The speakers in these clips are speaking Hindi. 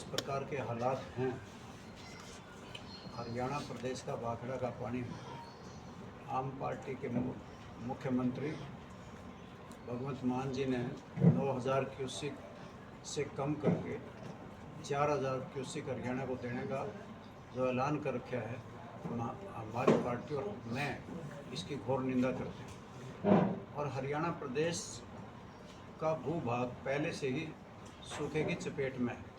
प्रकार के हालात हैं, हरियाणा प्रदेश का भाखड़ा का पानी आम पार्टी के मुख्यमंत्री भगवंत मान जी ने 9,000 क्यूसिक से कम करके 4,000 क्यूसिक हरियाणा को देने का जो ऐलान कर रखा है, हमारी पार्टी और मैं इसकी घोर निंदा करते हैं। और हरियाणा प्रदेश का भूभाग पहले से ही सूखे की चपेट में है।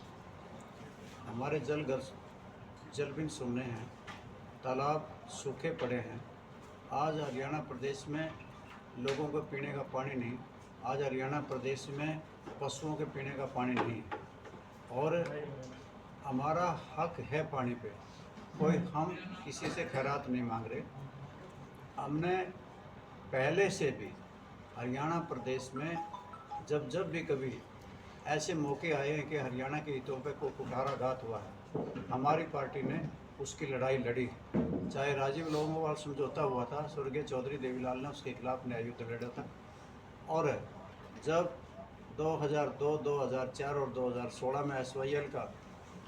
हमारे जलबिन सुनने हैं, तालाब सूखे पड़े हैं। आज हरियाणा प्रदेश में लोगों को पीने का पानी नहीं, आज हरियाणा प्रदेश में पशुओं के पीने का पानी नहीं। और हमारा हक है पानी पे, कोई हम किसी से खैरात नहीं मांग रहे। हमने पहले से भी हरियाणा प्रदेश में जब भी कभी ऐसे मौके आए हैं कि हरियाणा के हितों पे कोई कुठाराघात हुआ है, हमारी पार्टी ने उसकी लड़ाई लड़ी। चाहे राजीव लोंगोवाल समझौता हुआ था, स्वर्गीय चौधरी देवीलाल ने उसके खिलाफ न्याय युद्ध लड़ा था। और जब 2002, 2004 और 2016 में SYL का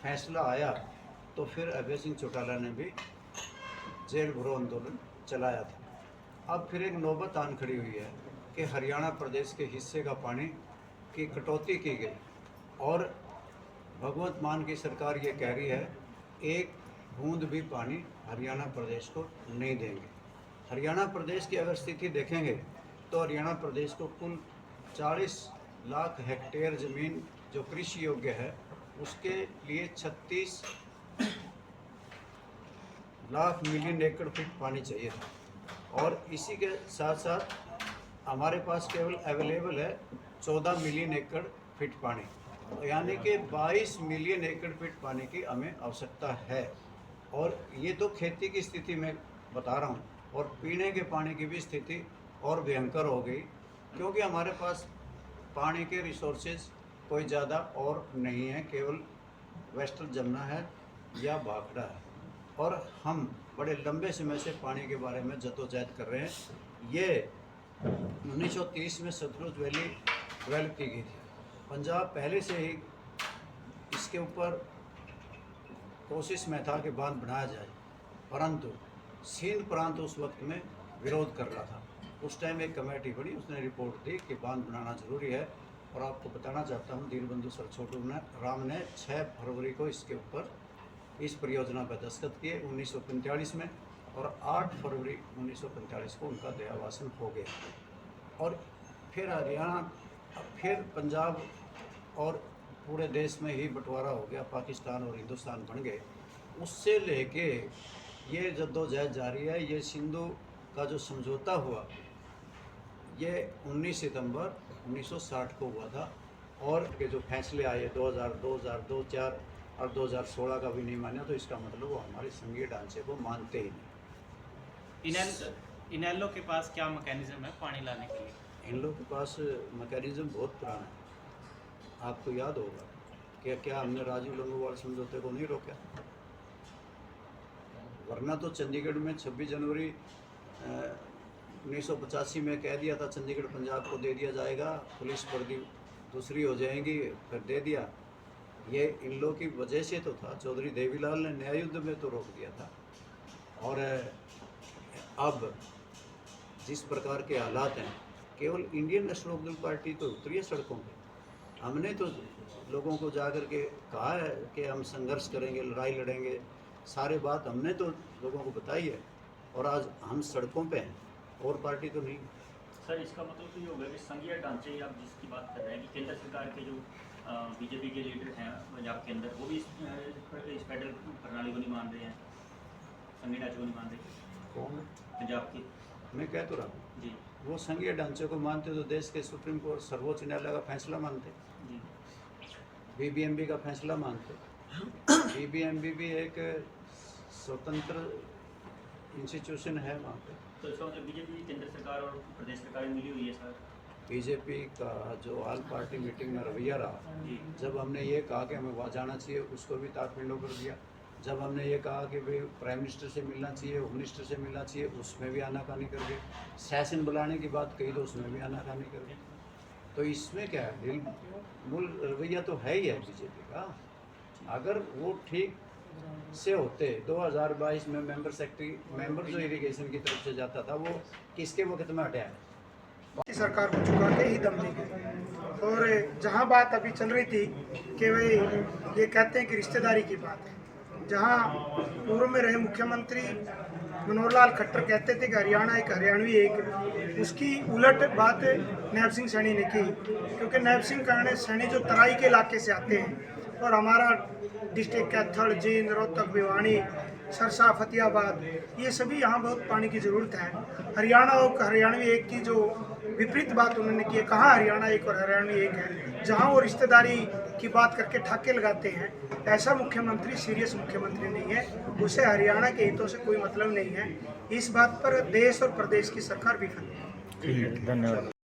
फैसला आया तो फिर अभय सिंह चौटाला ने भी जेल भरो आंदोलन चलाया था। अब फिर एक नौबत आन खड़ी हुई है कि हरियाणा प्रदेश के हिस्से का पानी की कटौती की गई और भगवंत मान की सरकार ये कह रही है एक बूंद भी पानी हरियाणा प्रदेश को नहीं देंगे। हरियाणा प्रदेश की अगर स्थिति देखेंगे तो हरियाणा प्रदेश को कुल 40 लाख हेक्टेयर ज़मीन जो कृषि योग्य है, उसके लिए 36 लाख मिलियन एकड़ फीट पानी चाहिए था। और इसी के साथ साथ हमारे पास केवल अवेलेबल है 14 मिलियन एकड़ फीट पानी, यानी कि 22 मिलियन एकड़ फीट पानी की हमें आवश्यकता है। और ये तो खेती की स्थिति में बता रहा हूँ, और पीने के पानी की भी स्थिति और भयंकर हो गई, क्योंकि हमारे पास पानी के रिसोर्सेज कोई ज़्यादा और नहीं है, केवल वेस्टर्न जमुना है या भाखड़ा है। और हम बड़े लंबे समय से पानी के बारे में जद्दोजहद कर रहे हैं। ये 1930 में सतलुज वैली डेवलप की गई थी। पंजाब पहले से ही इसके ऊपर कोशिश में था कि बांध बनाया जाए, परंतु सिंध प्रांत उस वक्त में विरोध कर रहा था। उस टाइम एक कमेटी बनी, उसने रिपोर्ट दी कि बांध बनाना ज़रूरी है। और आपको बताना चाहता हूँ, दीनबंधु सर छोटू राम ने 6 फरवरी को इसके ऊपर इस परियोजना पर दस्तखत किए 1945 में, और 8 फरवरी 1945 को उनका देहावसान हो गया। और फिर हरियाणा, फिर पंजाब और पूरे देश में ही बंटवारा हो गया, पाकिस्तान और हिंदुस्तान बन गए। उससे लेके ये जद्दोजहद जारी है। ये सिंधु का जो समझौता हुआ, ये 19 सितंबर 1960 को हुआ था। और के जो फैसले आए 2000, 2002, 2004 और 2016 का भी नहीं माना, तो इसका मतलब वो हमारे संघीय ढांचे को मानते ही नहीं। इनेलो के पास क्या मैकेनिज्म है पानी लाने के लिए? इन लोगों के पास मैकेनिज्म बहुत पुराना है। आपको याद होगा कि क्या हमने राजीव लोंगोवाल समझौते को नहीं रोका? वरना तो चंडीगढ़ में 26 जनवरी 1985 में कह दिया था चंडीगढ़ पंजाब को दे दिया जाएगा, पुलिस वर्दी दूसरी हो जाएंगी, फिर दे दिया। ये इन लोगों की वजह से तो था। चौधरी देवीलाल ने न्याय युद्ध में तो रोक दिया था। और अब जिस प्रकार के हालात हैं, केवल इंडियन नेशनल लोकदल पार्टी तो उतरी है सड़कों पे। हमने तो लोगों को जाकर के कहा है कि हम संघर्ष करेंगे, लड़ाई लड़ेंगे, सारे बात हमने तो लोगों को बताई है। और आज हम सड़कों पे हैं, और पार्टी तो नहीं। सर, इसका मतलब तो ये होगा कि संघीय ढांचे आप जिसकी बात कर रहे हैं कि केंद्र सरकार के जो बीजेपी के लीडर हैं पंजाब के अंदर, वो भी इस फेडरल प्रणाली को नहीं मान रहे हैं, संघीय ढांचे को नहीं मान रहे। कौन? पंजाब की। मैं कह तो रहा हूँ जी। वो संघीय ढांचे को मानते तो देश के सुप्रीम कोर्ट, सर्वोच्च न्यायालय का फैसला मानते, जी। BBMP का फैसला मानते। BBMP भी एक स्वतंत्र इंस्टीट्यूशन है वहाँ पे। तो इसका मतलब बीजेपी केंद्र सरकार और प्रदेश सरकार मिली हुई है सर? बीजेपी का जो ऑल पार्टी मीटिंग में रवैया रहा, जी। जब हमने ये कहा कि हमें वहाँ जाना चाहिए, उसको भी ताकपिंडों कर दिया। जब हमने ये कहा कि भाई प्राइम मिनिस्टर से मिलना चाहिए, होम मिनिस्टर से मिलना चाहिए, उसमें भी आनाकानी कर गए। सेशन बुलाने की बात कही तो उसमें भी आनाकानी कर गए। तो इसमें क्या है, मूल रवैया तो है ही है बीजेपी का। अगर वो ठीक से होते 2022 में मेंबर जो इरिगेशन की तरफ से जाता था वो किसके वक्त में हटा है? की सरकार को चुका के ही दम लेंगे। और जहां बात अभी चल रही थी कि भाई ये कहते हैं कि रिश्तेदारी की बात है, जहां पूर्व में रहे मुख्यमंत्री मनोहर लाल खट्टर कहते थे कि हरियाणा एक हरियाणवी एक, उसकी उलट बात नैब सिंह सैनी ने की, क्योंकि नैब सिंह सैनी जो तराई के इलाके से आते हैं और हमारा डिस्ट्रिक्ट कैथल, जींद, रोहतक, भिवानी, सरसा, फतेहाबाद, ये सभी यहाँ बहुत पानी की ज़रूरत है। हरियाणा और हरियाणवी एक की जो विपरीत बात उन्होंने की है, कहाँ हरियाणा एक और हरियाणवी एक है, जहाँ वो रिश्तेदारी की बात करके ठाके लगाते हैं। ऐसा मुख्यमंत्री सीरियस मुख्यमंत्री नहीं है, उसे हरियाणा के हितों से कोई मतलब नहीं है। इस बात पर देश और प्रदेश की सरकार विफल है। ठीक है, धन्यवाद।